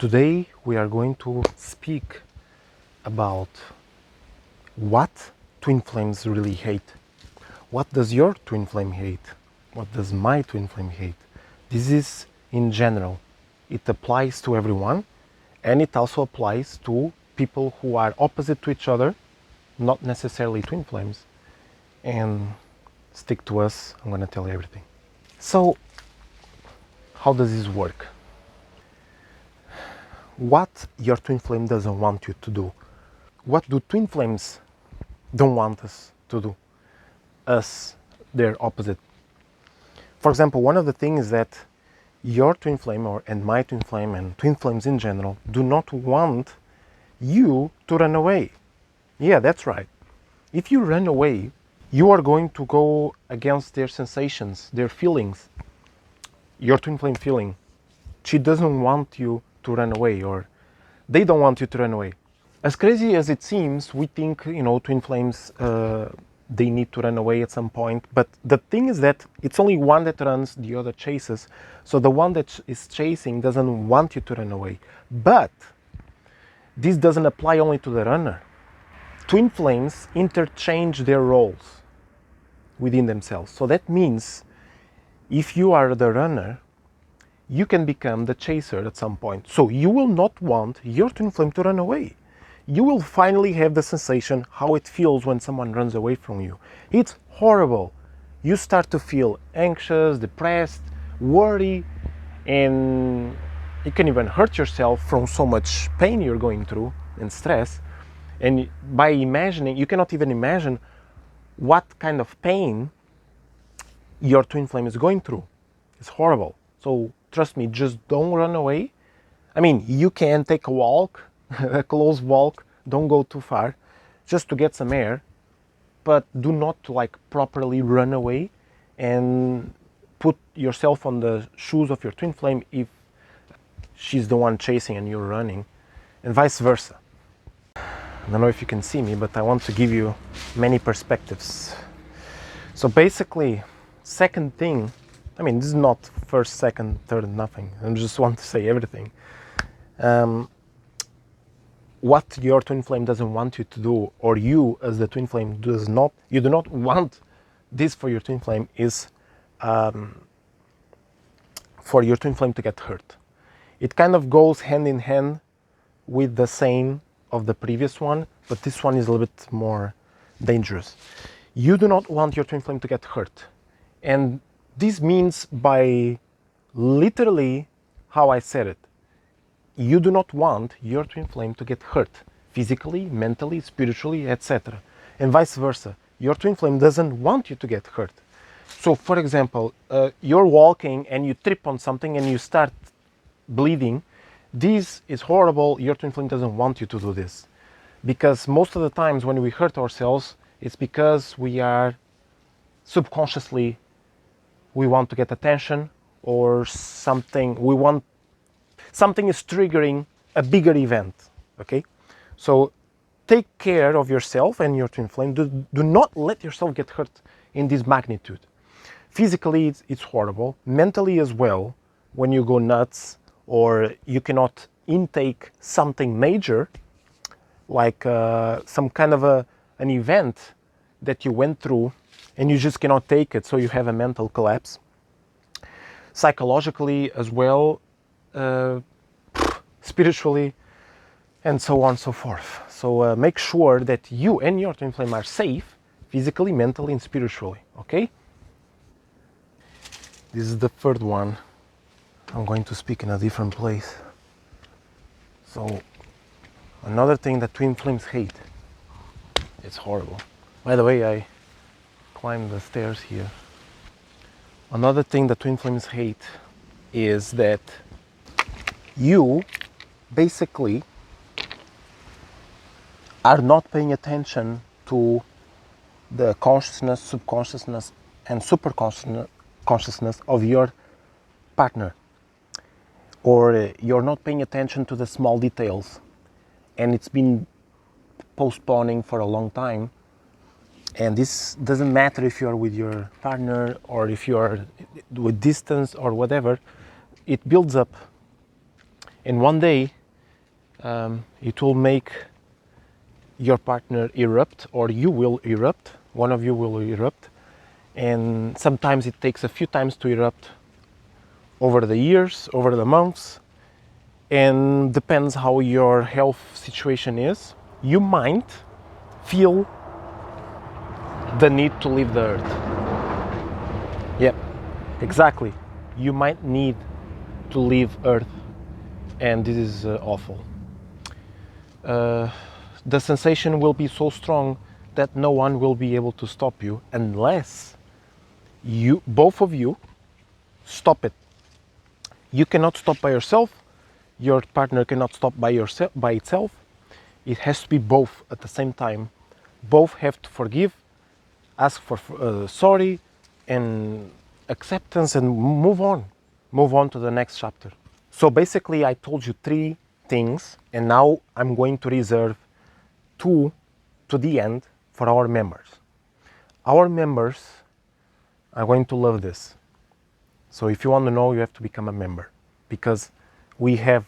Today we are going to speak about what twin flames really hate. What does your twin flame hate? What does my twin flame hate? This is in general. It applies to everyone, and it also applies to people who are opposite to each other, not necessarily twin flames. And stick to us, I'm going to tell you everything. So, how does this work? What your twin flame doesn't want you to do. What do twin flames don't want us to do? Us, their opposite. For example, one of the things that your twin flame and my twin flame and twin flames in general do not want you to run away. Yeah, that's right. If you run away, you are going to go against their sensations, their feelings. Your twin flame feeling. She doesn't want you to run away, or they don't want you to run away. As crazy as it seems, we think, twin flames, they need to run away at some point. But the thing is that it's only one that runs, the other chases. So the one that is chasing doesn't want you to run away. But this doesn't apply only to the runner. Twin flames interchange their roles within themselves. So that means if you are the runner, you can become the chaser at some point. So you will not want your twin flame to run away. You will finally have the sensation how it feels when someone runs away from you. It's horrible. You start to feel anxious, depressed, worry, and you can even hurt yourself from so much pain you're going through and stress. And by imagining, you cannot even imagine what kind of pain your twin flame is going through. It's horrible. So trust me, just don't run away. I mean, you can take a walk, a close walk, don't go too far, just to get some air, but do not properly run away and put yourself on the shoes of your twin flame if she's the one chasing and you're running, and vice versa. I don't know if you can see me, but I want to give you many perspectives. So basically, second thing, this is not first, second, third, nothing. I just want to say everything. What your twin flame doesn't want you to do, or you as the twin flame you do not want this for your twin flame, is for your twin flame to get hurt. It kind of goes hand in hand with the same of the previous one, but this one is a little bit more dangerous. You do not want your twin flame to get hurt. And this means by literally how I said it. You do not want your twin flame to get hurt physically, mentally, spiritually, etc. And vice versa. Your twin flame doesn't want you to get hurt. So for example, you're walking and you trip on something and you start bleeding. This is horrible. Your twin flame doesn't want you to do this. Because most of the times when we hurt ourselves, it's because we are subconsciously, we want to get attention, or something is triggering a bigger event, okay? So take care of yourself and your twin flame. Do not let yourself get hurt in this magnitude. Physically, it's horrible. Mentally as well, when you go nuts or you cannot intake something major, like some kind of an event that you went through and you just cannot take it, so you have a mental collapse. Psychologically as well, spiritually, and so on and so forth. So make sure that you and your twin flame are safe, physically, mentally, and spiritually, okay? This is the third one. I'm going to speak in a different place. So, another thing that twin flames hate. It's horrible. By the way, I climbed the stairs here. Another thing that twin flames hate is that you basically are not paying attention to the consciousness, subconsciousness, and superconsciousness of your partner. Or you're not paying attention to the small details, and it's been postponing for a long time. And this doesn't matter if you're with your partner or if you're with distance or whatever, it builds up. and one day it will make your partner erupt, or you will erupt, one of you will erupt, and sometimes it takes a few times to erupt over the years, over the months, and depends how your health situation is. You might feel the need to leave the earth. Yep, exactly. You might need to leave earth, and this is awful. The sensation will be so strong that no one will be able to stop you unless you, both of you, stop it. You cannot stop by yourself. Your partner cannot stop by itself. It has to be both at the same time. Both have to forgive, ask for sorry, and acceptance, and move on. Move on to the next chapter. So basically, I told you 3 things, and now I'm going to reserve 2 to the end for our members. Our members are going to love this. So if you want to know, you have to become a member, because we have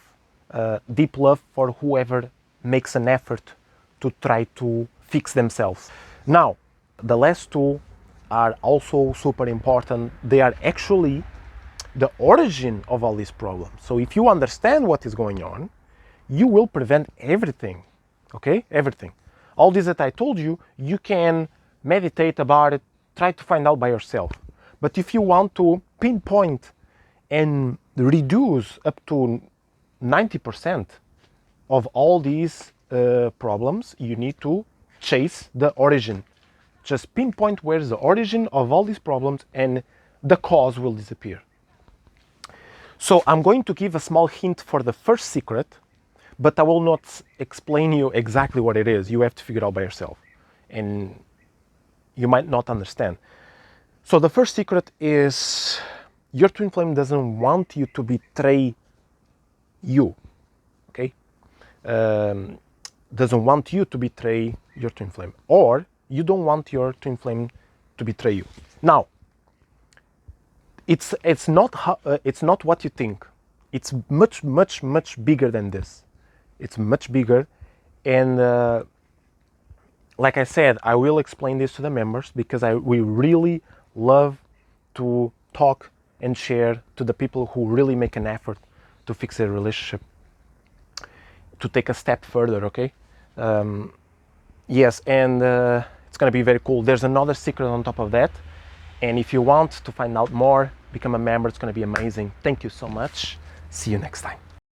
deep love for whoever makes an effort to try to fix themselves. Now, the last 2 are also super important. They are actually the origin of all these problems. So if you understand what is going on, you will prevent everything, okay? Everything. All this that I told you, you can meditate about it, try to find out by yourself. But if you want to pinpoint and reduce up to 90% of all these problems, you need to chase the origin. Just pinpoint where's the origin of all these problems, and the cause will disappear. So I'm going to give a small hint for the first secret, but I will not explain you exactly what it is. You have to figure it out by yourself, and you might not understand. So the first secret is your twin flame doesn't want you to betray you, okay? Doesn't want you to betray your twin flame, or you don't want your twin flame to betray you. Now, it's not what you think. It's much bigger than this. It's much bigger, and like I said, I will explain this to the members, because we really love to talk and share to the people who really make an effort to fix their relationship, to take a step further, okay? Yes, and it's gonna be very cool. There's another secret on top of that, and if you want to find out more, become a member. It's gonna be amazing. Thank you so much. See you next time.